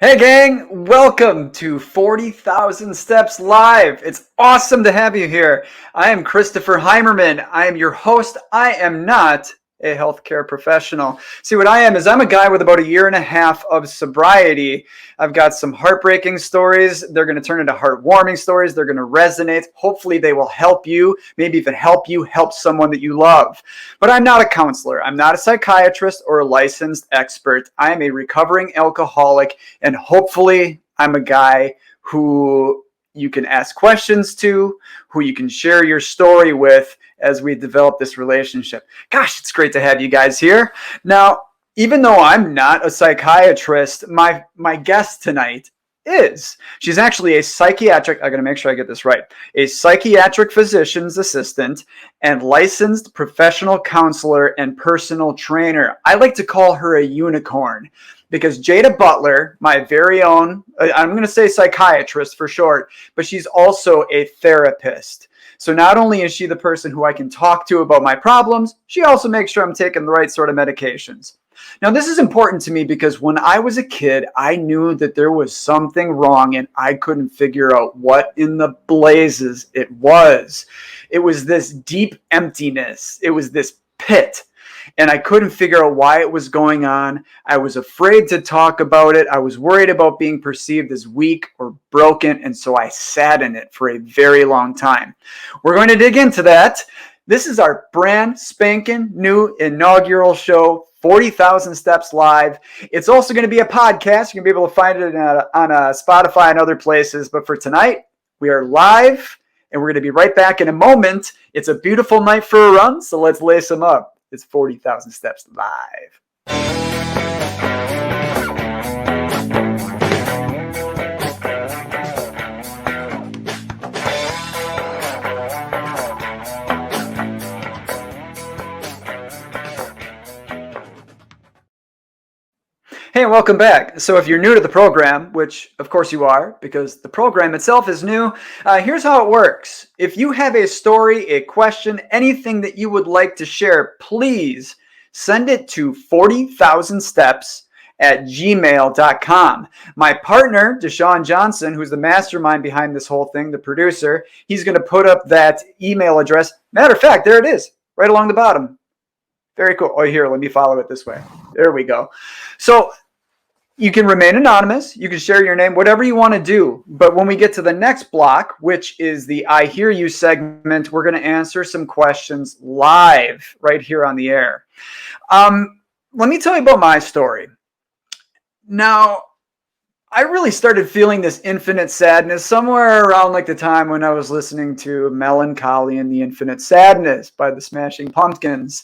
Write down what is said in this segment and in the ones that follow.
Hey gang, welcome to 40,000 Steps Live. It's awesome to have you here. I am Christopher Heimerman. I am your host. I am not a healthcare professional. See, what I am is I'm a guy with about a year and a half of sobriety. I've got some heartbreaking stories. They're going to turn into heartwarming stories. They're going to resonate. Hopefully they will help you, maybe even help you help someone that you love. But I'm not a counselor. I'm not a psychiatrist or a licensed expert. I am a recovering alcoholic, and hopefully I'm a guy who you can ask questions to, who you can share your story with as we develop this relationship. Gosh, it's great to have you guys here. Now, even though I'm not a psychiatrist, my guest tonight is. She's actually a psychiatric, I gotta make sure I get this right, a psychiatric physician's assistant and licensed professional counselor and personal trainer. I like to call her a unicorn because Jada Butler, my very own, I'm going to say psychiatrist for short, but she's also a therapist. So not only is she the person who I can talk to about my problems, she also makes sure I'm taking the right sort of medications. Now, this is important to me because when I was a kid, I knew that there was something wrong and I couldn't figure out what in the blazes it was. It was this deep emptiness. It was this pit. And I couldn't figure out why it was going on. I was afraid to talk about it. I was worried about being perceived as weak or broken. And so I sat in it for a very long time. We're going to dig into that. This is our brand spanking new inaugural show, 40,000 Steps Live. It's also going to be a podcast. You're going to be able to find it on Spotify and other places. But for tonight, we are live and we're going to be right back in a moment. It's a beautiful night for a run, so let's lace them up. It's 40,000 Steps Live. Hey, and welcome back. So if you're new to the program, which of course you are, because the program itself is new, here's how it works. If you have a story, a question, anything that you would like to share, please send it to 40,000steps@gmail.com. My partner, Deshaun Johnson, who's the mastermind behind this whole thing, the producer, he's going to put up that email address. Matter of fact, there it is, right along the bottom. Very cool. Oh, here, let me follow it this way. There we go. So you can remain anonymous. You can share your name, whatever you want to do. But when we get to the next block, which is the I Hear You segment, we're going to answer some questions live right here on the air. Let me tell you about my story. Now, I really started feeling this infinite sadness somewhere around like the time when I was listening to Melancholy and the Infinite Sadness by the Smashing Pumpkins.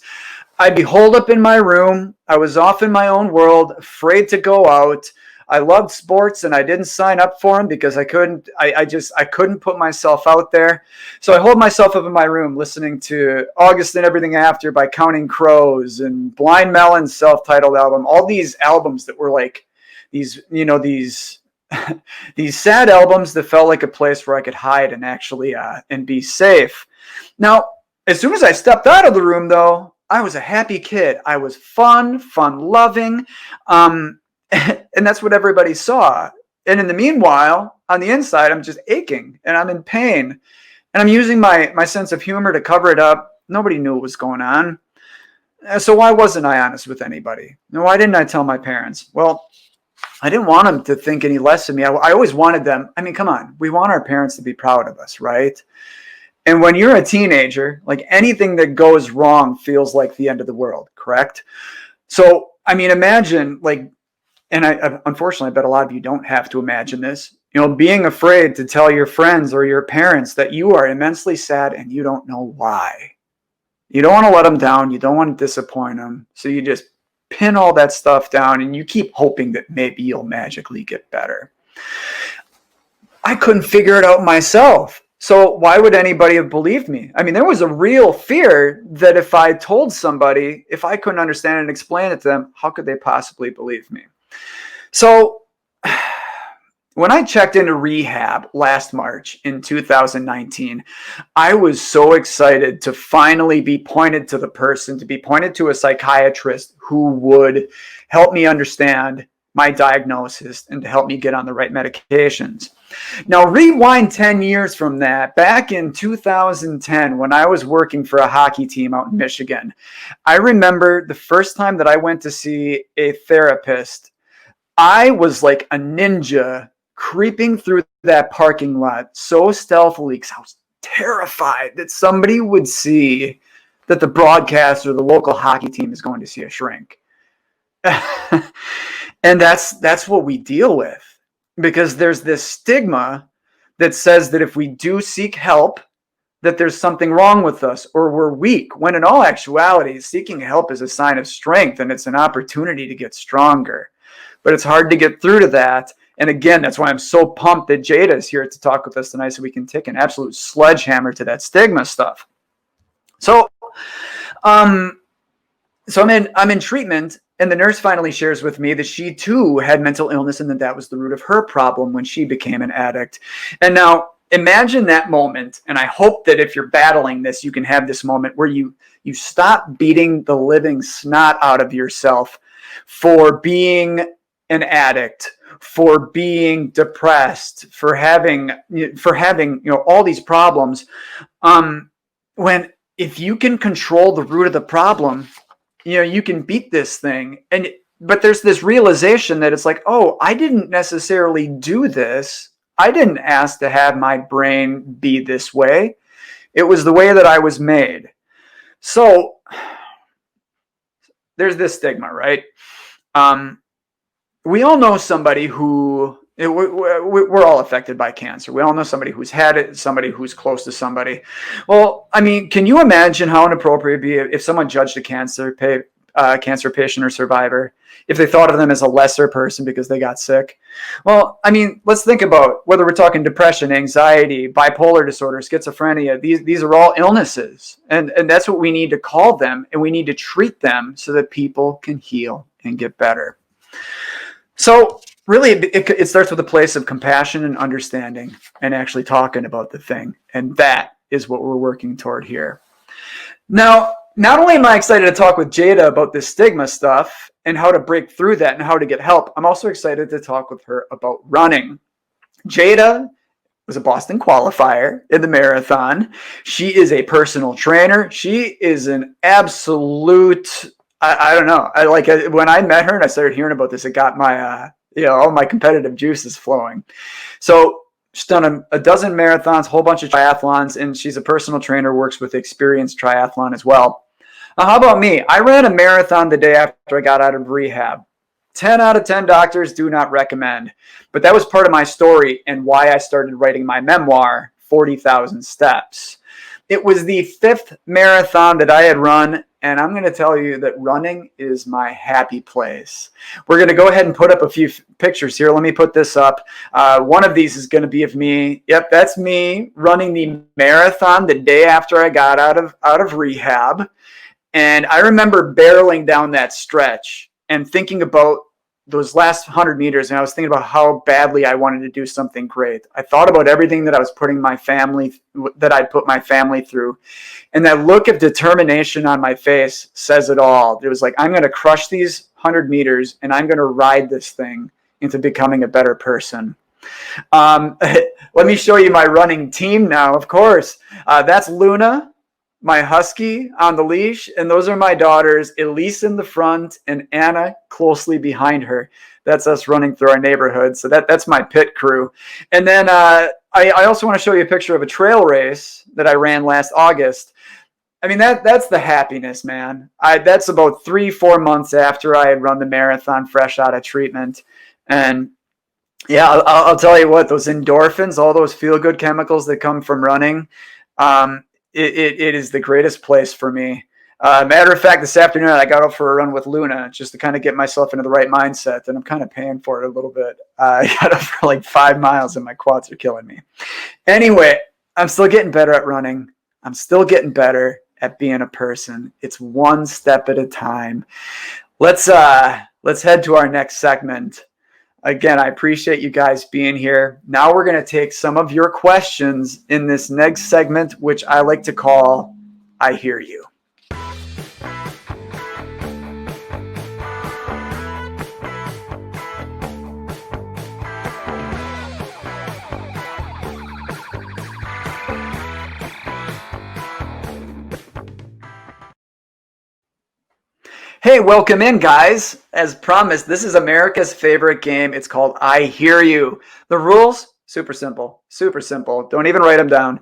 I'd be holed up in my room. I was off in my own world, afraid to go out. I loved sports and I didn't sign up for them because I couldn't put myself out there. So I hold myself up in my room listening to August and Everything After by Counting Crows and Blind Melon's self-titled album. All these albums that were like these sad albums that felt like a place where I could hide and actually and be safe. Now, as soon as I stepped out of the room though, I was a happy kid. I was fun-loving, and that's what everybody saw. And in the meanwhile, on the inside, I'm just aching, and I'm in pain. And I'm using my sense of humor to cover it up. Nobody knew what was going on. So why wasn't I honest with anybody? No, why didn't I tell my parents? Well, I didn't want them to think any less of me. I always wanted them. I mean, come on. We want our parents to be proud of us, right? And when you're a teenager, like anything that goes wrong feels like the end of the world, correct? So, I mean, imagine and I unfortunately, I bet a lot of you don't have to imagine this, being afraid to tell your friends or your parents that you are immensely sad and you don't know why. You don't want to let them down. You don't want to disappoint them. So you just pin all that stuff down and you keep hoping that maybe you'll magically get better. I couldn't figure it out myself. So why would anybody have believed me? I mean, there was a real fear that if I told somebody, if I couldn't understand and explain it to them, how could they possibly believe me? So when I checked into rehab last March in 2019, I was so excited to finally be pointed to a psychiatrist who would help me understand my diagnosis and to help me get on the right medications. Now, rewind 10 years from that, back in 2010, when I was working for a hockey team out in Michigan, I remember the first time that I went to see a therapist, I was like a ninja creeping through that parking lot so stealthily because I was terrified that somebody would see that the broadcast or the local hockey team is going to see a shrink. And that's what we deal with, because there's this stigma that says that if we do seek help, that there's something wrong with us or we're weak, when in all actuality, seeking help is a sign of strength and it's an opportunity to get stronger. But it's hard to get through to that. And again, that's why I'm so pumped that Jada is here to talk with us tonight so we can take an absolute sledgehammer to that stigma stuff. So I'm in treatment, and the nurse finally shares with me that she too had mental illness and that was the root of her problem when she became an addict. And now imagine that moment, and I hope that if you're battling this, you can have this moment where you stop beating the living snot out of yourself for being an addict, for being depressed, for having all these problems. When if you can control the root of the problem, you can beat this thing. But there's this realization that it's like, oh, I didn't necessarily do this. I didn't ask to have my brain be this way. It was the way that I was made. So there's this stigma, right? We all know somebody who, we're all affected by cancer. We all know somebody who's had it, somebody who's close to somebody. Well, I mean, can you imagine how inappropriate it'd be if someone judged a cancer patient or survivor, if they thought of them as a lesser person because they got sick? Well, I mean, let's think about whether we're talking depression, anxiety, bipolar disorder, schizophrenia. These are all illnesses. And that's what we need to call them. And we need to treat them so that people can heal and get better. So really, it starts with a place of compassion and understanding and actually talking about the thing. And that is what we're working toward here. Now, not only am I excited to talk with Jada about this stigma stuff and how to break through that and how to get help, I'm also excited to talk with her about running. Jada was a Boston qualifier in the marathon. She is a personal trainer. She is an absolute... I don't know. When I met her and I started hearing about this, it got my, all my competitive juices flowing. So she's done a dozen marathons, a whole bunch of triathlons, and she's a personal trainer, works with experienced triathlon as well. Now, how about me? I ran a marathon the day after I got out of rehab. 10 out of 10 doctors do not recommend. But that was part of my story and why I started writing my memoir, 40,000 Steps. It was the 5th marathon that I had run, and I'm going to tell you that running is my happy place. We're going to go ahead and put up a few pictures here. Let me put this up. One of these is going to be of me. Yep, that's me running the marathon the day after I got out of rehab. And I remember barreling down that stretch and thinking about those last 100 meters, and I was thinking about how badly I wanted to do something great. I thought about everything that I was putting that I'd put my family through. And that look of determination on my face says it all. It was like, I'm going to crush these 100 meters and I'm going to ride this thing into becoming a better person. Let me show you my running team now, of course. That's Luna, my husky on the leash, and those are my daughters, Elise in the front and Anna closely behind her. That's us running through our neighborhood. So that's my pit crew. And then I also want to show you a picture of a trail race that I ran last August. I mean, that's the happiness, man. That's about 3-4 months after I had run the marathon, fresh out of treatment. And yeah, I'll tell you what, those endorphins, all those feel-good chemicals that come from running, it is the greatest place for me. Matter of fact, this afternoon I got out for a run with Luna just to kind of get myself into the right mindset, and I'm kind of paying for it a little bit. I got up for like 5 miles and my quads are killing me. Anyway, I'm still getting better at running. I'm still getting better at being a person. It's one step at a time. Let's head to our next segment. Again, I appreciate you guys being here. Now we're going to take some of your questions in this next segment, which I like to call I Hear You. Hey, welcome in, guys. As promised, this is America's favorite game. It's called I Hear You. The rules, super simple. Super simple. Don't even write them down.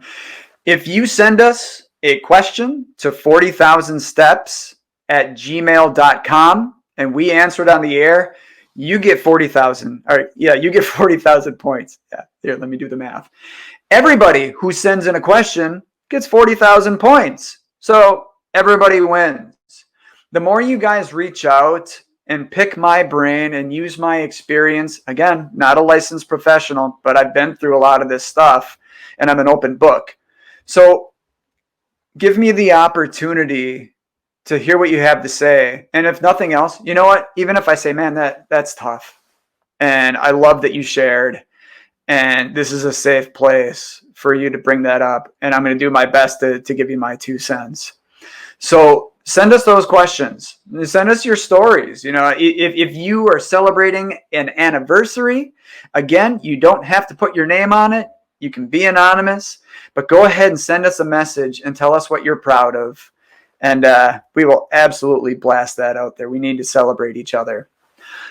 If you send us a question to 40,000 steps at gmail.com and we answer it on the air, you get 40,000. All right, yeah, you get 40,000 points. Yeah, here, let me do the math. Everybody who sends in a question gets 40,000 points. So everybody wins. The more you guys reach out and pick my brain and use my experience, again, not a licensed professional, but I've been through a lot of this stuff and I'm an open book. So give me the opportunity to hear what you have to say. And if nothing else, you know what? Even if I say, man, that's tough. And I love that you shared. And this is a safe place for you to bring that up. And I'm going to do my best to give you my 2 cents. So send us those questions. Send us your stories. You know, if you are celebrating an anniversary, again, you don't have to put your name on it. You can be anonymous, but go ahead and send us a message and tell us what you're proud of. And we will absolutely blast that out there. We need to celebrate each other.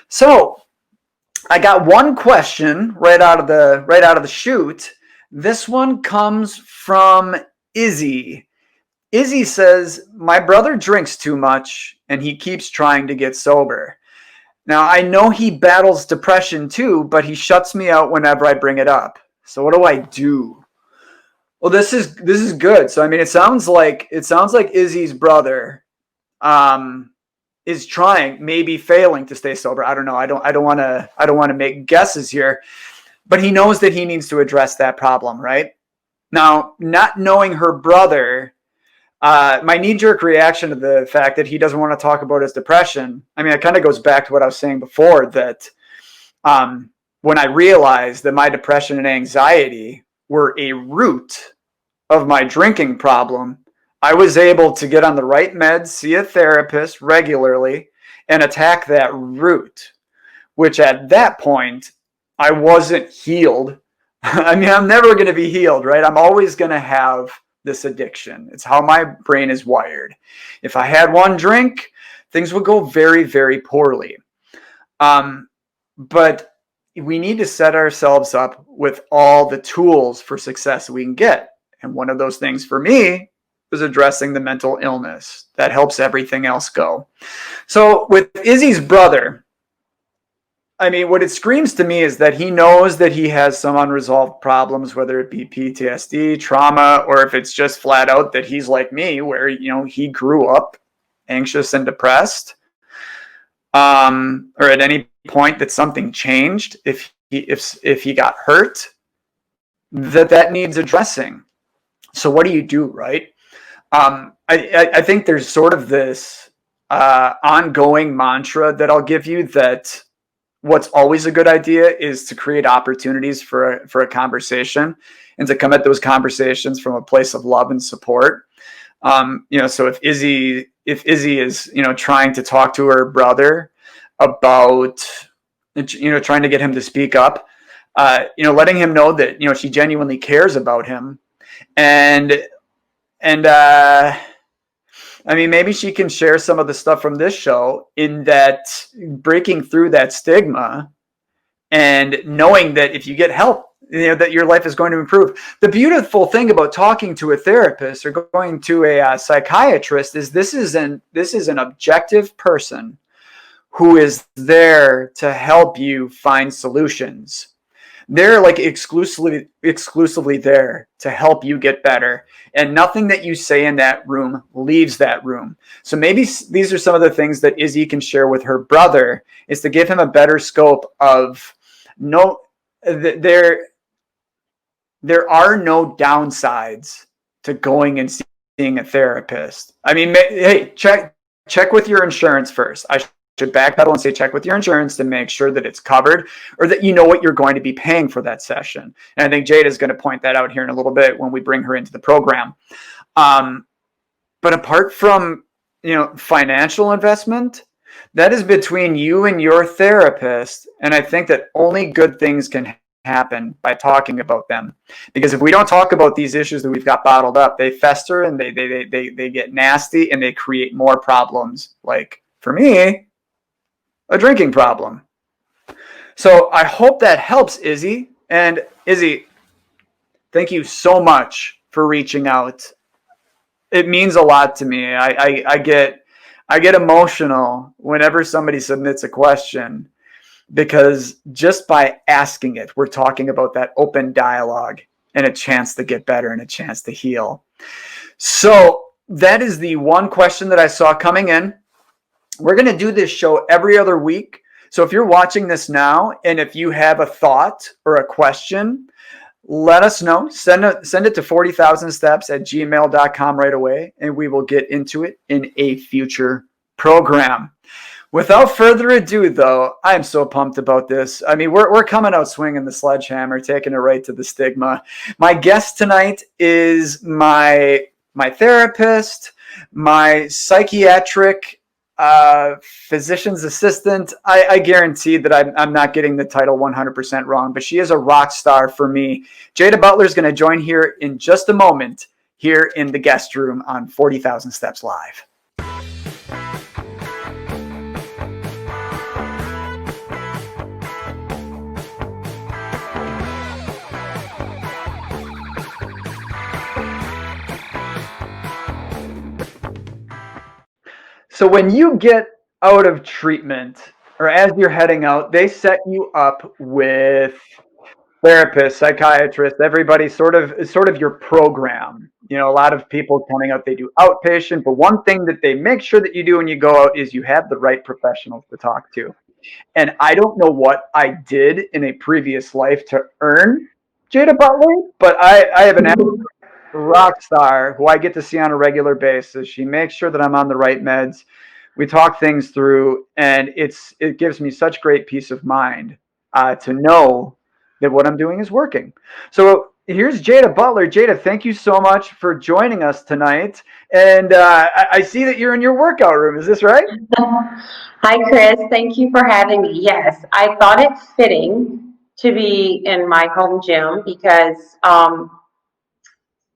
So I got one question right out of the chute. This one comes from Izzy. Izzy says, my brother drinks too much and he keeps trying to get sober. Now, I know he battles depression too, but he shuts me out whenever I bring it up. So what do I do? Well, this is good. So I mean, it sounds like Izzy's brother is trying, maybe failing to stay sober. I don't know. I don't want to make guesses here, but he knows that he needs to address that problem, right? Now, not knowing her brother, my knee-jerk reaction to the fact that he doesn't want to talk about his depression, I mean, it kind of goes back to what I was saying before, that when I realized that my depression and anxiety were a root of my drinking problem, I was able to get on the right meds, see a therapist regularly, and attack that root, which at that point, I wasn't healed. I mean, I'm never going to be healed, right? I'm always going to have this addiction. It's how my brain is wired. If I had one drink, things would go very, very poorly. But we need to set ourselves up with all the tools for success we can get. And one of those things for me was addressing the mental illness. That helps everything else go. So with Izzy's brother, I mean, what it screams to me is that he knows that he has some unresolved problems, whether it be PTSD, trauma, or if it's just flat out that he's like me, where, you know, he grew up anxious and depressed, or at any point that something changed, if he got hurt, that needs addressing. So what do you do, right? I think there's sort of this ongoing mantra that I'll give you, that what's always a good idea is to create opportunities for a conversation and to come at those conversations from a place of love and support. You know, so if Izzy is, you know, trying to talk to her brother about, you know, trying to get him to speak up, you know, letting him know that, you know, she genuinely cares about him, and I mean, maybe she can share some of the stuff from this show, in that breaking through that stigma and knowing that if you get help, you know, that your life is going to improve. The beautiful thing about talking to a therapist or going to a psychiatrist is this is an objective person who is there to help you find solutions. They're like exclusively there to help you get better. And nothing that you say in that room leaves that room. So maybe these are some of the things that Izzy can share with her brother, is to give him a better scope of there are no downsides to going and seeing a therapist. I mean, hey, check with your insurance first. I should backpedal and say check with your insurance to make sure that it's covered, or that you know what you're going to be paying for that session. And I think Jada is going to point that out here in a little bit when we bring her into the program. But apart from, you know, financial investment, that is between you and your therapist. And I think that only good things can happen by talking about them. Because if we don't talk about these issues that we've got bottled up, they fester and they get nasty and they create more problems, like For me, a drinking problem. So I hope that helps, Izzy. And Izzy, thank you so much for reaching out. It means a lot to me. I get emotional whenever somebody submits a question because just by asking it, we're talking about that open dialogue and a chance to get better and a chance to heal. So that is the one question that I saw coming in. We're going to do this show every other week. So if you're watching this now and if you have a thought or a question, let us know. Send it to 40,000steps@gmail.com right away, and we will get into it in a future program. Without further ado, though, I am so pumped about this. I mean, we're coming out swinging the sledgehammer, taking it right to the stigma. My guest tonight is my therapist, my psychiatric physician's assistant. I guarantee that I'm not getting the title 100% wrong, but she is a rock star for me. Jada Butler is going to join here in just a moment here in the guest room on 40,000 Steps Live. So when you get out of treatment or as you're heading out, they set you up with therapists, psychiatrists, everybody sort of your program. You know, a lot of people coming out, they do outpatient, but one thing that they make sure that you do when you go out is you have the right professionals to talk to. And I don't know what I did in a previous life to earn Jada Butler, but I have an rock star who I get to see on a regular basis. She makes sure that I'm on the right meds. We talk things through, and it gives me such great peace of mind to know that what I'm doing is working. So here's Jada Butler. Jada, thank you so much for joining us tonight. And I see that you're in your workout room. Is this right? Hi, Chris. Thank you for having me. Yes, I thought it fitting to be in my home gym because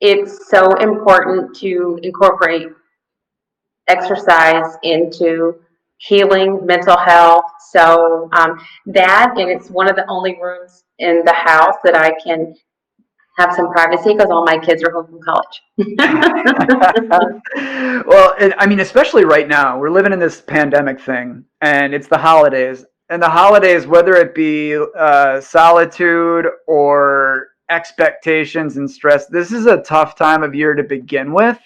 it's so important to incorporate exercise into healing mental health. So that, and it's one of the only rooms in the house that I can have some privacy because all my kids are home from college. Well, I mean, especially right now, we're living in this pandemic thing, and it's the holidays. And the holidays, whether it be solitude or expectations and stress, this is a tough time of year to begin with,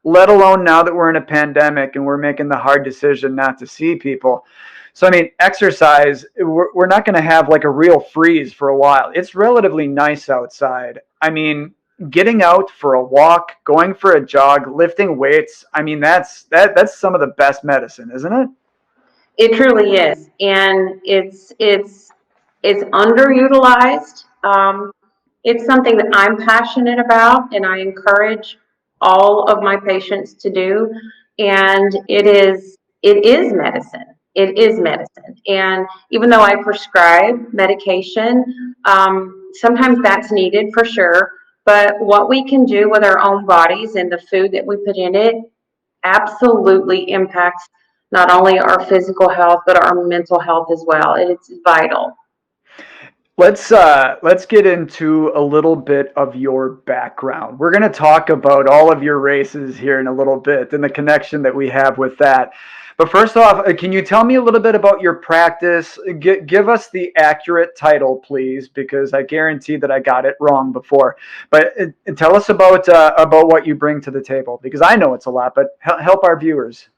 let alone now that we're in a pandemic and we're making the hard decision not to see people. So, I mean, exercise, we're not going to have like a real freeze for a while. It's relatively nice outside. I mean, getting out for a walk, going for a jog, lifting weights, I mean, that's some of the best medicine, isn't it? It truly is, and it's underutilized. It's something that I'm passionate about, and I encourage all of my patients to do. And it is medicine. It is medicine. And even though I prescribe medication, sometimes that's needed for sure. But what we can do with our own bodies and the food that we put in it absolutely impacts not only our physical health but our mental health as well. It's vital. Let's get into a little bit of your background. We're going to talk about all of your races here in a little bit and the connection that we have with that. But first off, can you tell me a little bit about your practice? Give us the accurate title, please, because I guarantee that I got it wrong before. But tell us about what you bring to the table, because I know it's a lot, but help our viewers.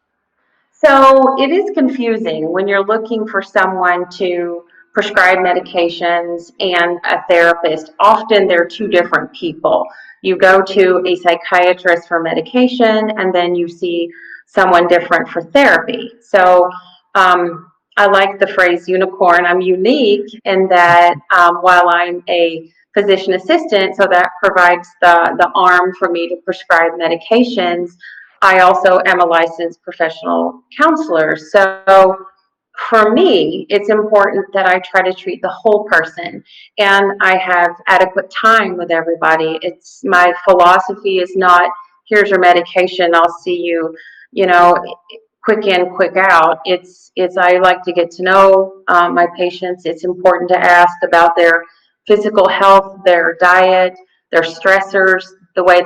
So it is confusing when you're looking for someone to prescribe medications and a therapist. Often they're two different people. You go to a psychiatrist for medication and then you see someone different for therapy. So I like the phrase unicorn. I'm unique in that while I'm a physician assistant, so that provides the arm for me to prescribe medications, I also am a licensed professional counselor. So for me, it's important that I try to treat the whole person and I have adequate time with everybody. It's my philosophy is not, here's your medication, I'll see you, you know, quick in, quick out. It's I like to get to know my patients. It's important to ask about their physical health, their diet, their stressors, the way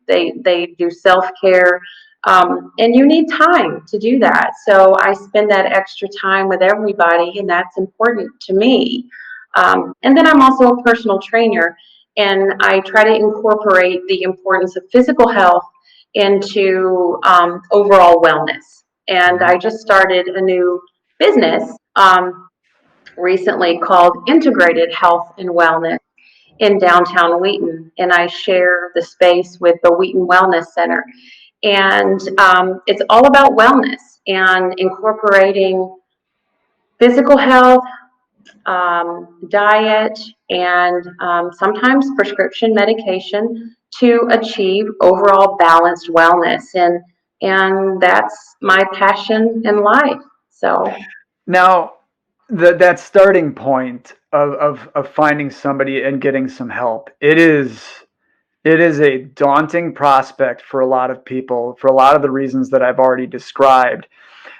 they do self-care. And you need time to do that. So I spend that extra time with everybody, and that's important to me. And then I'm also a personal trainer, and I try to incorporate the importance of physical health into overall wellness. And I just started a new business recently called Integrated Health and Wellness in downtown Wheaton. And I share the space with the Wheaton Wellness Center. And it's all about wellness and incorporating physical health, diet, and sometimes prescription medication to achieve overall balanced wellness. And that's my passion in life. So Now, that starting point of finding somebody and getting some help, it is a daunting prospect for a lot of people for a lot of the reasons that I've already described.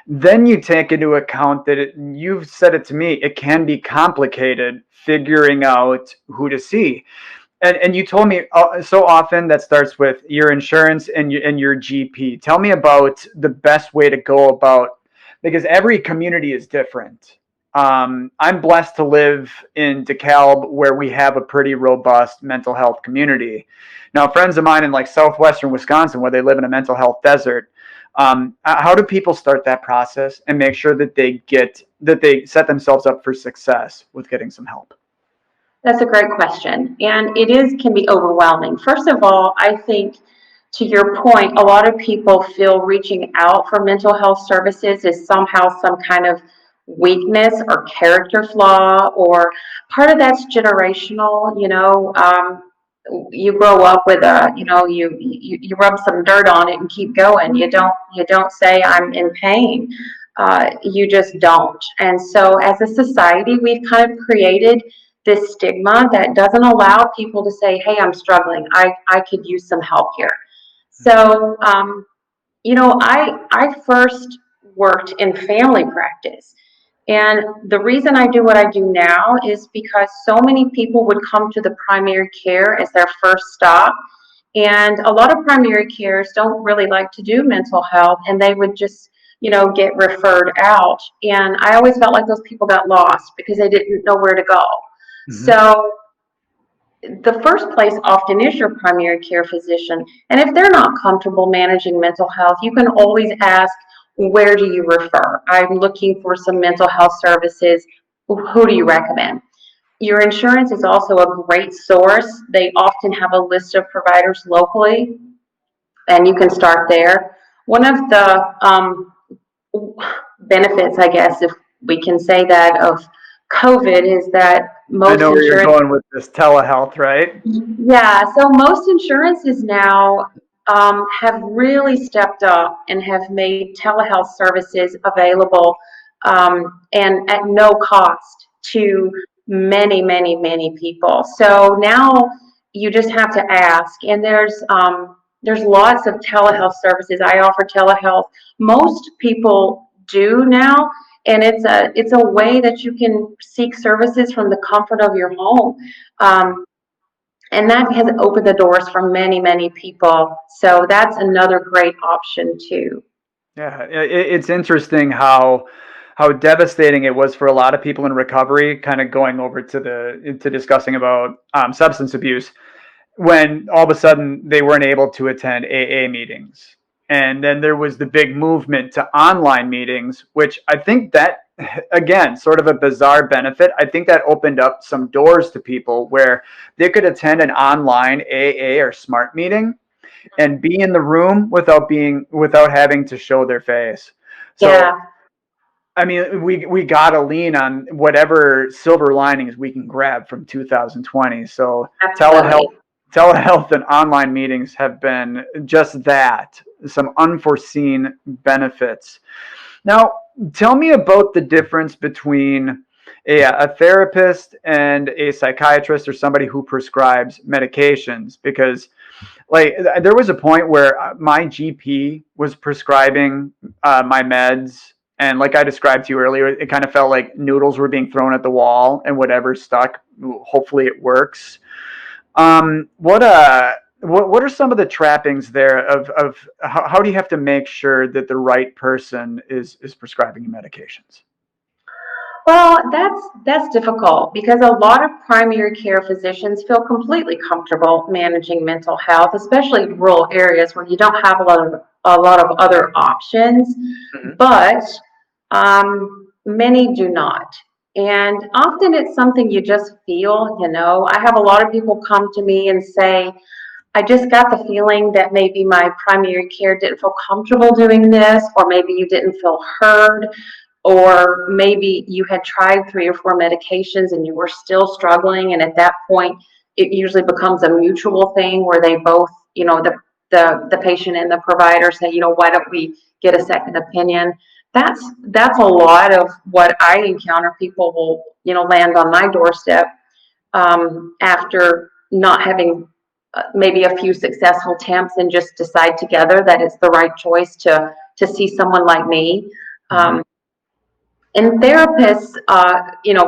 Then you take into account that you've said it to me, it can be complicated figuring out who to see. And you told me so often that starts with your insurance and your GP. Tell me about the best way to go about, because every community is different. I'm blessed to live in DeKalb, where we have a pretty robust mental health community. Now, friends of mine in like southwestern Wisconsin, where they live in a mental health desert, how do people start that process and make sure that they set themselves up for success with getting some help? that's a great question. And can be overwhelming. First of all, I think to your point, a lot of people feel reaching out for mental health services is somehow some kind of weakness or character flaw, or part of that's generational. You grow up with you rub some dirt on it and keep going. You don't say I'm in pain. You just don't. And so as a society, we've kind of created this stigma that doesn't allow people to say, hey, I'm struggling. I could use some help here. So, I first worked in family practice. And the reason I do what I do now is because so many people would come to the primary care as their first stop. And a lot of primary cares don't really like to do mental health, and they would just, get referred out. And I always felt like those people got lost because they didn't know where to go. So the first place often is your primary care physician. And if they're not comfortable managing mental health, you can always ask, where do you refer? I'm looking for some mental health services. Who do you recommend? Your insurance is also a great source. They often have a list of providers locally, and you can start there. One of the benefits, I guess, if we can say that, of COVID is that most I know where you're going with this telehealth, right? Yeah, so most insurances now have really stepped up and have made telehealth services available and at no cost to many, many, many people. So now you just have to ask, and there's lots of telehealth services. I offer telehealth. Most people do now, and it's a way that you can seek services from the comfort of your home. And that has opened the doors for many, many people. So that's another great option too. Yeah, it's interesting how devastating it was for a lot of people in recovery, kind of going over to discussing about substance abuse, when all of a sudden they weren't able to attend AA meetings. And then there was the big movement to online meetings, which I think that, again, sort of a bizarre benefit. I think that opened up some doors to people where they could attend an online AA or SMART meeting and be in the room without having to show their face. So, Yeah, I mean, we gotta lean on whatever silver linings we can grab from 2020. So absolutely. telehealth and online meetings have been just that, some unforeseen benefits. Now, tell me about the difference between a therapist and a psychiatrist or somebody who prescribes medications, because like there was a point where my GP was prescribing my meds, and like I described to you earlier, it kind of felt like noodles were being thrown at the wall, and whatever stuck, hopefully it works. What are some of the trappings there of how do you have to make sure that the right person is prescribing you medications? Well, that's difficult because a lot of primary care physicians feel completely comfortable managing mental health, especially in rural areas where you don't have a lot of other options. Hmm. But many do not. And often it's something you just feel, you know. I have a lot of people come to me and say, I just got the feeling that maybe my primary care didn't feel comfortable doing this, or maybe you didn't feel heard, or maybe you had tried 3 or 4 medications and you were still struggling. And at that point, it usually becomes a mutual thing where they both, the patient and the provider say, why don't we get a second opinion? That's a lot of what I encounter. People will, land on my doorstep after not having maybe a few successful attempts and just decide together that it's the right choice to see someone like me. Hmm. Um, and therapists,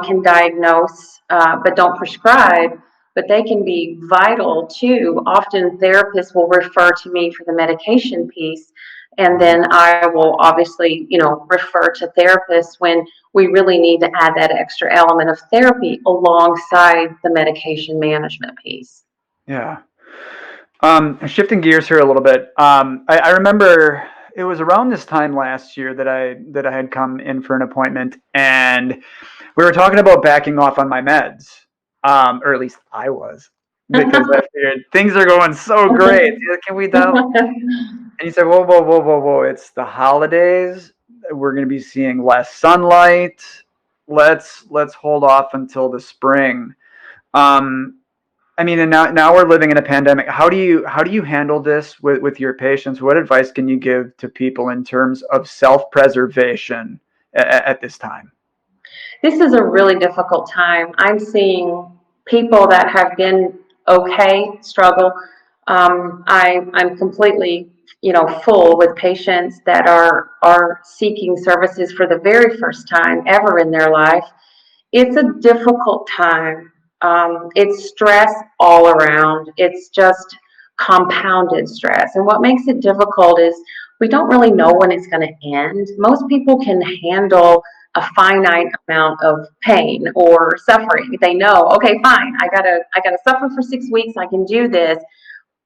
can diagnose but don't prescribe, but they can be vital too. Often therapists will refer to me for the medication piece, and Hmm. then I will obviously, refer to therapists when we really need to add that extra element of therapy alongside the medication management piece. Yeah. Shifting gears here a little bit. I remember it was around this time last year that I had come in for an appointment, and we were talking about backing off on my meds, or at least I was, because I figured things are going so great. Can we down? And he said, "Whoa, whoa, whoa, whoa, whoa! It's the holidays. We're going to be seeing less sunlight. Let's hold off until the spring." Um, I mean, and now we're living in a pandemic. How do you handle this with your patients? What advice can you give to people in terms of self-preservation at this time? This is a really difficult time. I'm seeing people that have been okay struggle. I'm completely, full with patients that are seeking services for the very first time ever in their life. It's a difficult time. It's stress all around. It's just compounded stress. And what makes it difficult is we don't really know when it's going to end. Most people can handle a finite amount of pain or suffering. They know, okay, fine, I gotta suffer for 6 weeks. I can do this.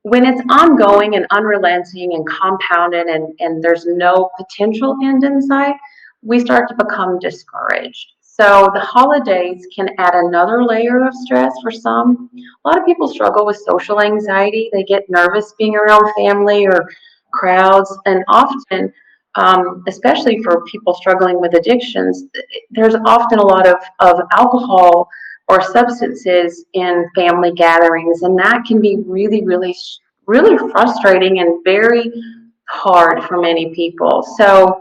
When it's ongoing and unrelenting and compounded, and there's no potential end in sight, we start to become discouraged. So the holidays can add another layer of stress for some. A lot of people struggle with social anxiety. They get nervous being around family or crowds, and often, especially for people struggling with addictions, there's often a lot of alcohol or substances in family gatherings, and that can be really, really, really frustrating and very hard for many people. So,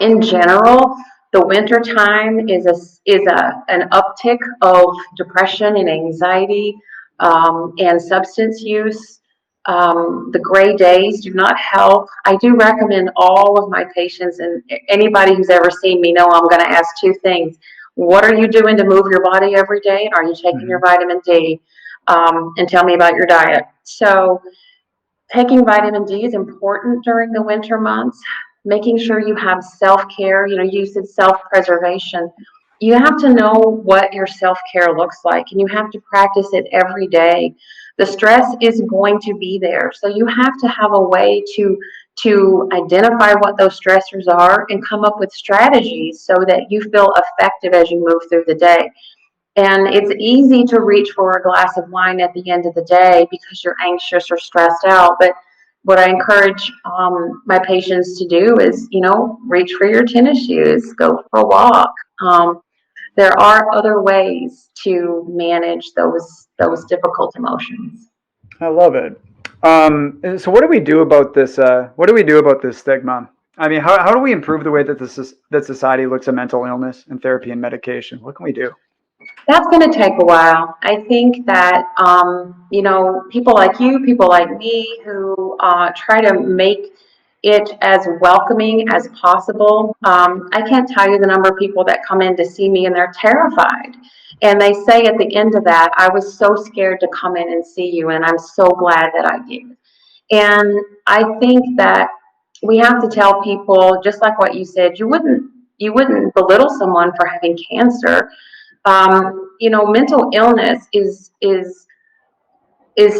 in general, the winter time is an uptick of depression and anxiety and substance use. The gray days do not help. I do recommend all of my patients, and anybody who's ever seen me know I'm going to ask 2 things. What are you doing to move your body every day? And are you taking your Hmm. vitamin D? And tell me about your diet. So, taking vitamin D is important during the winter months. Making sure you have self-care, you said self-preservation. You have to know what your self-care looks like, and you have to practice it every day. The stress is going to be there, so you have to have a way to identify what those stressors are and come up with strategies so that you feel effective as you move through the day. And it's easy to reach for a glass of wine at the end of the day because you're anxious or stressed out. But what I encourage my patients to do is, reach for your tennis shoes, go for a walk. There are other ways to manage those difficult emotions. I love it. So what do we do about this? What do we do about this stigma? I mean, how do we improve the way that that society looks at mental illness and therapy and medication? What can we do? That's going to take a while. I think that, people like you, people like me who try to make it as welcoming as possible. I can't tell you the number of people that come in to see me and they're terrified. And they say at the end of that, I was so scared to come in and see you, and I'm so glad that I did. And I think that we have to tell people, just like what you said, you wouldn't belittle someone for having cancer. Mental illness is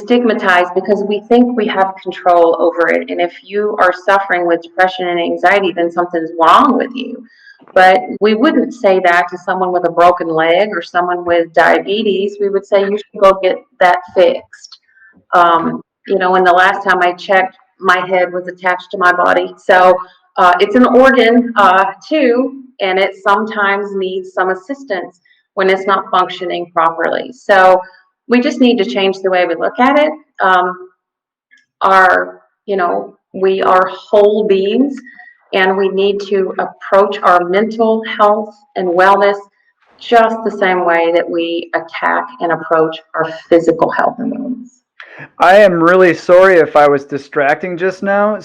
stigmatized because we think we have control over it. And if you are suffering with depression and anxiety, then something's wrong with you. But we wouldn't say that to someone with a broken leg or someone with diabetes. We would say you should go get that fixed. And the last time I checked, my head was attached to my body. So it's an organ too, and it sometimes needs some assistance when it's not functioning properly. So we just need to change the way we look at it. We are whole beings, and we need to approach our mental health and wellness just the same way that we attack and approach our physical health and wellness. I am really sorry if I was distracting just now.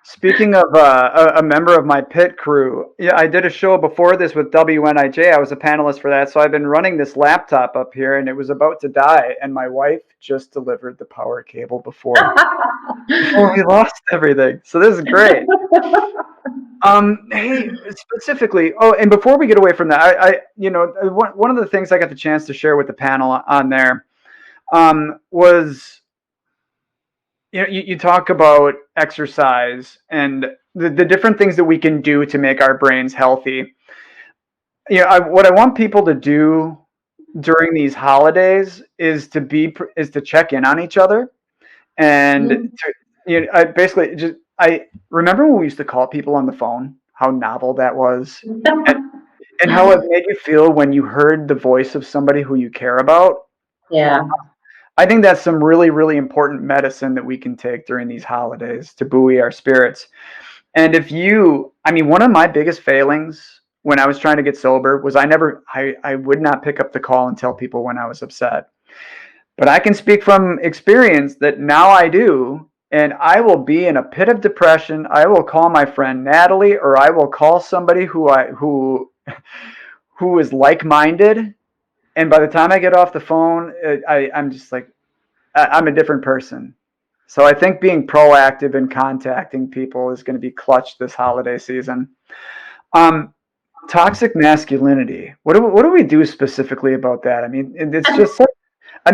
Speaking of a member of my pit crew, yeah, I did a show before this with WNIJ. I was a panelist for that, so I've been running this laptop up here, and it was about to die, and my wife just delivered the power cable before we lost everything. So this is great. Hey, specifically, and before we get away from that, one of the things I got the chance to share with the panel on there was, you talk about exercise and the different things that we can do to make our brains healthy. What I want people to do during these holidays is to check in on each other, and I remember when we used to call people on the phone, how novel that was, and how it made you feel when you heard the voice of somebody who you care about. Yeah. I think that's some really, really important medicine that we can take during these holidays to buoy our spirits. And one of my biggest failings when I was trying to get sober was I would not pick up the call and tell people when I was upset. But I can speak from experience that now I do, and I will be in a pit of depression. I will call my friend Natalie, or I will call somebody who is like-minded. And by the time I get off the phone, I'm just like, I'm a different person. So I think being proactive in contacting people is going to be clutch this holiday season. Toxic masculinity. What do we do specifically about that? I mean, it's just, I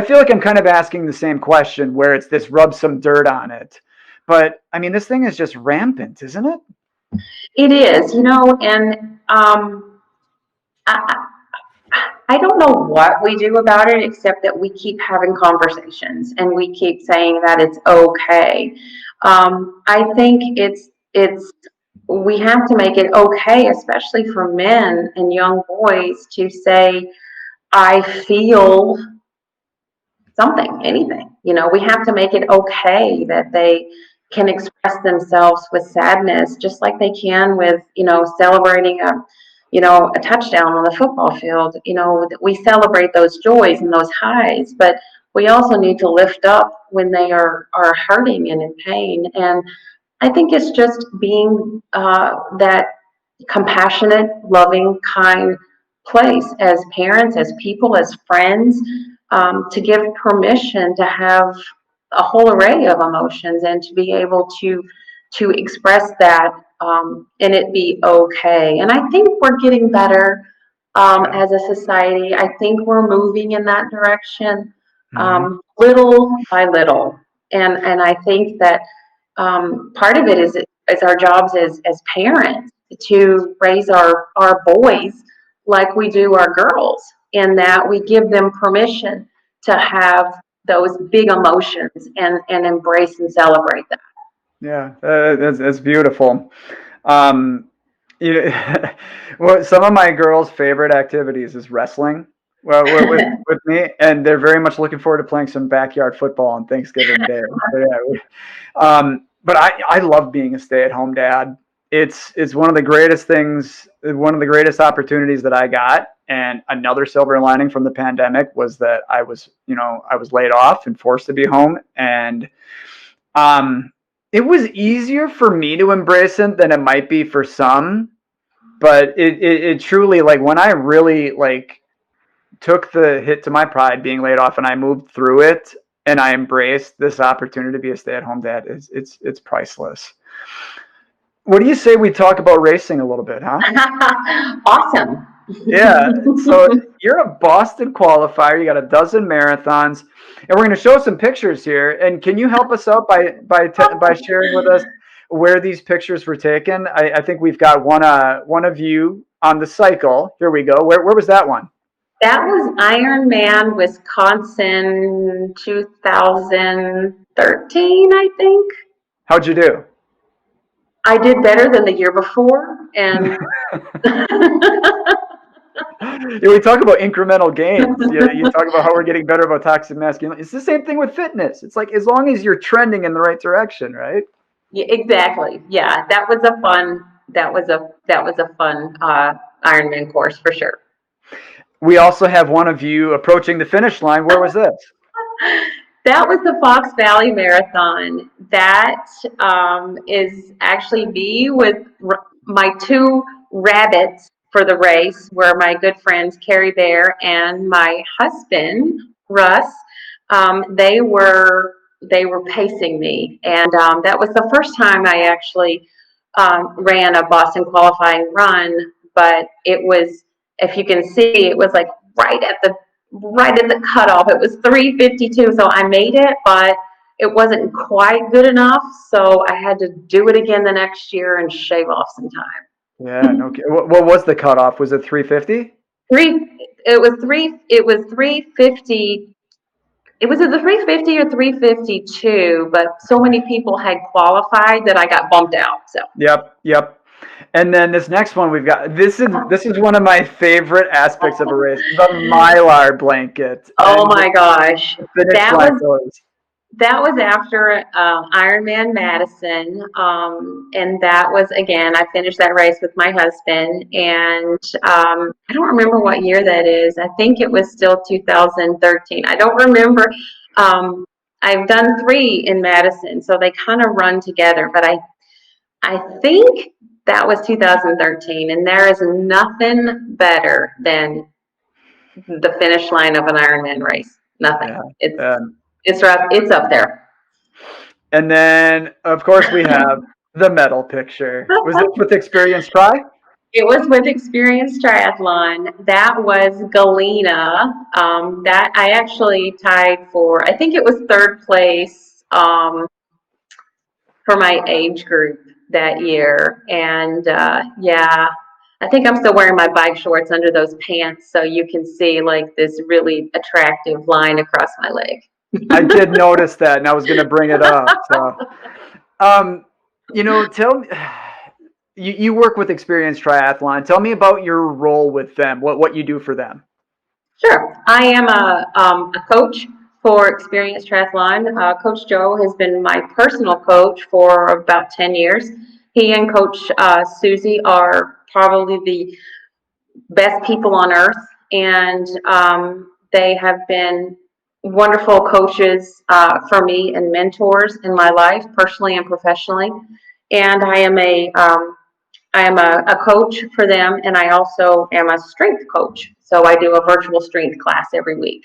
feel like I'm kind of asking the same question where it's this rub some dirt on it. But I mean, this thing is just rampant, isn't it? It is, and I don't know what we do about it except that we keep having conversations and we keep saying that it's okay. I think we have to make it okay, especially for men and young boys, to say, I feel something, anything. We have to make it okay that they can express themselves with sadness, just like they can with, celebrating a touchdown on the football field. We celebrate those joys and those highs, but we also need to lift up when they are hurting and in pain. And I think it's just being that compassionate, loving, kind place as parents, as people, as friends, to give permission to have a whole array of emotions and to be able to express that, and it be okay. And I think we're getting better as a society. I think we're moving in that direction, little by little. And I think that part of it is our jobs as parents to raise our boys like we do our girls, in that we give them permission to have those big emotions and embrace and celebrate that. Yeah, that's beautiful. Um, well, some of my girls' favorite activities is wrestling. Well, with me, and they're very much looking forward to playing some backyard football on Thanksgiving Day. So, yeah, but I love being a stay-at-home dad. It's one of the greatest things, one of the greatest opportunities that I got. And another silver lining from the pandemic was that I was laid off and forced to be home. And It was easier for me to embrace it than it might be for some, but it truly, like, when I really, like, took the hit to my pride being laid off and I moved through it and I embraced this opportunity to be a stay-at-home dad, it's priceless. What do you say we talk about racing a little bit, huh? Awesome. Yeah. So you're a Boston qualifier. You got a dozen marathons, and we're going to show some pictures here. And can you help us out by sharing with us where these pictures were taken? I think we've got one of you on the cycle. Here we go. Where was that one? That was Ironman, Wisconsin, 2013, I think. How'd you do? I did better than the year before, and Yeah, we talk about incremental gains. You talk about how we're getting better about toxic masculinity. It's the same thing with fitness. It's like as long as you're trending in the right direction, right? yeah, exactly. Yeah, that was a fun. That was a fun Ironman course for sure. We also have one of you approaching the finish line. Where was this? That was the Fox Valley Marathon. That is actually me with my two rabbits for the race, were my good friends Carrie Bear and my husband Russ. They were pacing me, and that was the first time I actually ran a Boston qualifying run. But it was, if you can see, it was like right at the cutoff. It was 3:52, so I made it, but it wasn't quite good enough. So I had to do it again the next year and shave off some Yeah, no. time. What was the cutoff? Was it 350? It was 350. It was either 350 or 352, but so many people had qualified that I got bumped out. So Yep, yep. And then this next one we've got. This is one of my favorite aspects of a race, the Mylar blanket oh and my gosh, the finish that line was pose. that was after Ironman Madison, and that was, again, I finished that race with my husband, and I don't remember what year that is. I think it was still 2013. I don't remember. Um, I've done three in Madison, so they kind of run together, but I think that was 2013, and there is nothing better than the finish line of an Ironman race. Nothing. Yeah. It's Um, it's up there. and then of course we have the medal picture. Was this with Experience Try? It was with Experience Triathlon. That was Galena. That I actually tied for, I think it was third place for my age group that year. And yeah, I think I'm still wearing my bike shorts under those pants, so you can see like this really attractive line across my leg. I did notice that, and I was going to bring it up. So, um, tell me, you work with Experience Triathlon. Tell me about your role with them. What you do for them. Sure. I am a coach for Experience Triathlon. Coach Joe has been my personal coach for about 10 years. He and Coach Susie are probably the best people on earth, and they have been wonderful coaches for me and mentors in my life, personally and professionally. And I am a coach for them, and I also am a strength coach. So I do a virtual strength class every week.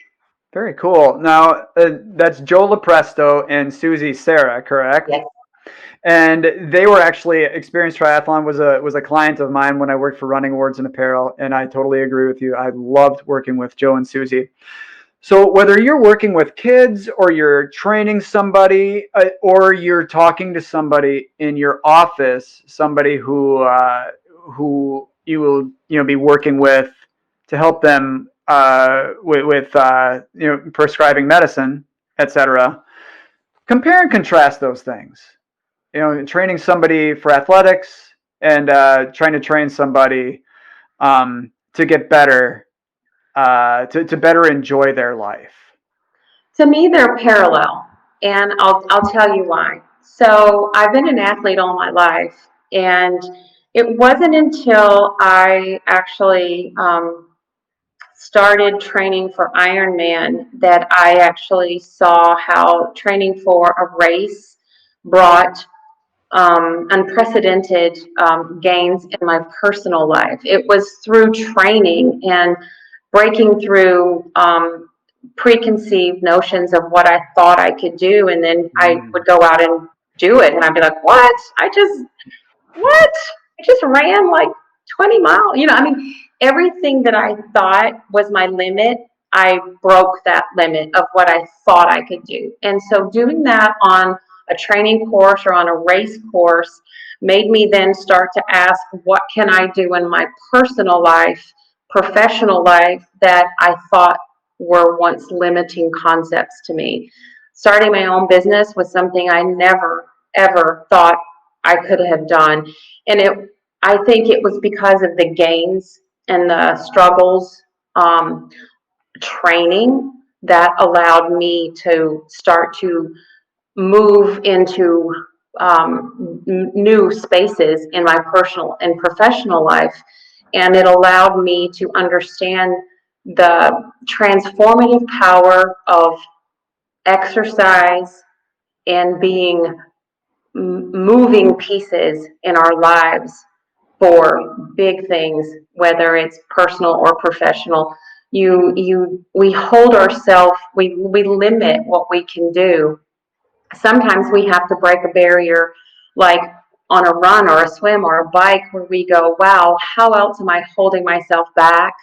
Very cool. Now, that's Joe Lepresto and Susie Sarah, correct? Yes. And they were actually Experienced Triathlon was a client of mine when I worked for Running Awards and Apparel, and I totally agree with you. I loved working with Joe and Susie. So whether you're working with kids or you're training somebody or you're talking to somebody in your office, somebody who you will be working with to help them with prescribing medicine, etc. Compare and contrast those things. Training somebody for athletics and trying to train somebody to get better, to better enjoy their life. To me, they're parallel, and I'll tell you why. So I've been an athlete all my life, and it wasn't until I actually started training for Ironman that I actually saw how training for a race brought unprecedented gains in my personal life. It was through training and breaking through preconceived notions of what I thought I could do, and then I would go out and do it, and I'd be like, "What? What? I just ran like 20 miles." I mean, everything that I thought was my limit, I broke that limit of what I thought I could do. And so doing that on a training course or on a race course made me then start to ask, what can I do in my personal life, professional life, that I thought were once limiting concepts to me. Starting my own business was something I never, ever thought I could have done. And I think it was because of the gains and the struggles, training, that allowed me to start to move into new spaces in my personal and professional life. And it allowed me to understand the transformative power of exercise and being moving pieces in our lives for big things, whether it's personal or professional. We hold ourselves, we limit what we can do. Sometimes we have to break a barrier, like on a run or a swim or a bike, where we go, wow, how else am I holding myself back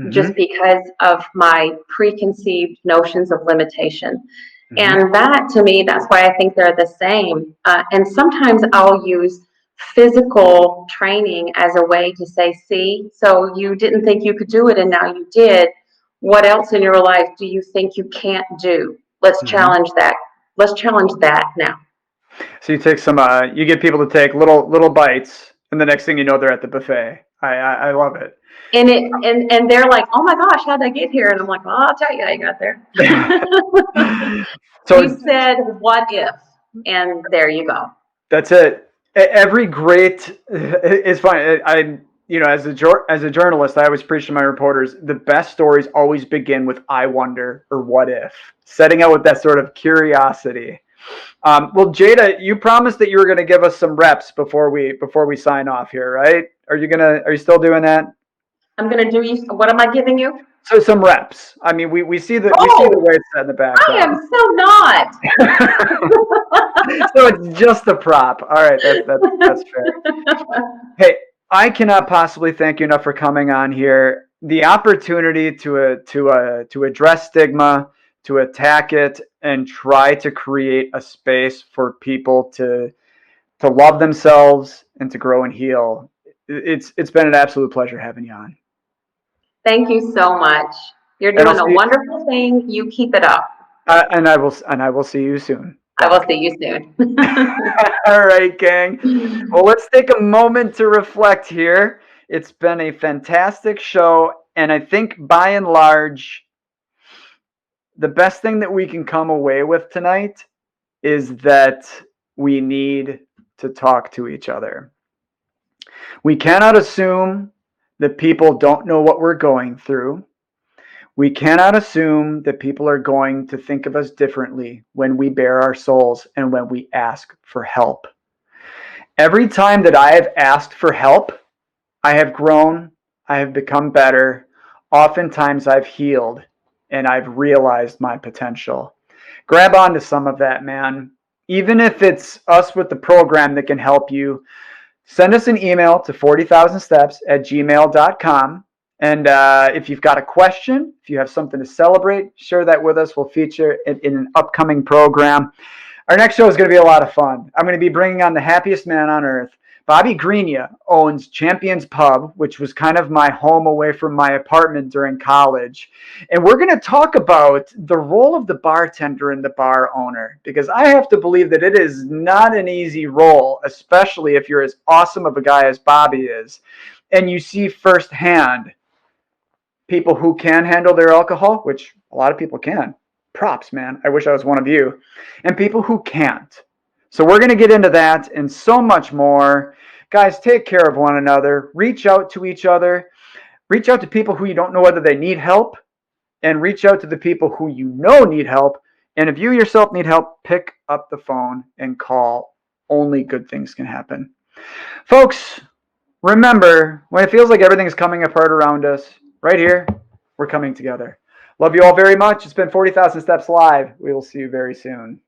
just because of my preconceived notions of limitation? And that, to me, that's why I think they're the same. And sometimes I'll use physical training as a way to say, see, so you didn't think you could do it and now you did. What else in your life do you think you can't do? Let's challenge that. Let's challenge that now. So you take you get people to take little bites, and the next thing you know, they're at the buffet. I love it. And they're like, oh my gosh, how'd I get here? And I'm like, well, I'll tell you how you got there. So you said, what if? And there you go. That's it. Every great is fine. As a journalist, I always preach to my reporters, the best stories always begin with "I wonder" or "what if," setting out with that sort of curiosity. Well, Jada, you promised that you were going to give us some reps before we sign off here, right? Are you still doing that? I'm going to do you. What am I giving you? So some reps. I mean, we see the weights set in the back. I am so not. So it's just a prop. All right, that's fair. Hey, I cannot possibly thank you enough for coming on here. The opportunity to address stigma, to attack it, and try to create a space for people to love themselves and to grow and heal. It's been an absolute pleasure having you on. Thank you so much. You're doing a wonderful thing. You keep it up. And I will see you soon. I will see you soon. All right, gang. Well, let's take a moment to reflect here. It's been a fantastic show, and I think by and large, the best thing that we can come away with tonight is that we need to talk to each other. We cannot assume that people don't know what we're going through. We cannot assume that people are going to think of us differently when we bare our souls and when we ask for help. Every time that I have asked for help, I have grown, I have become better. Oftentimes I've healed and I've realized my potential. Grab onto some of that, man. Even if it's us with the program that can help you, send us an email to 40,000steps@gmail.com. And if you've got a question, if you have something to celebrate, share that with us. We'll feature it in an upcoming program. Our next show is going to be a lot of fun. I'm going to be bringing on the happiest man on earth. Bobby Greenia owns Champions Pub, which was kind of my home away from my apartment during college. And we're going to talk about the role of the bartender and the bar owner, because I have to believe that it is not an easy role, especially if you're as awesome of a guy as Bobby is. And you see firsthand people who can handle their alcohol, which a lot of people can. Props, man. I wish I was one of you. And people who can't. So we're going to get into that and so much more. Guys, take care of one another. Reach out to each other. Reach out to people who you don't know whether they need help. And reach out to the people who you know need help. And if you yourself need help, pick up the phone and call only good things can happen. Folks, remember, when it feels like everything's coming apart around us, right here, we're coming together. Love you all very much. It's been 40,000 Steps Live. We will see you very soon.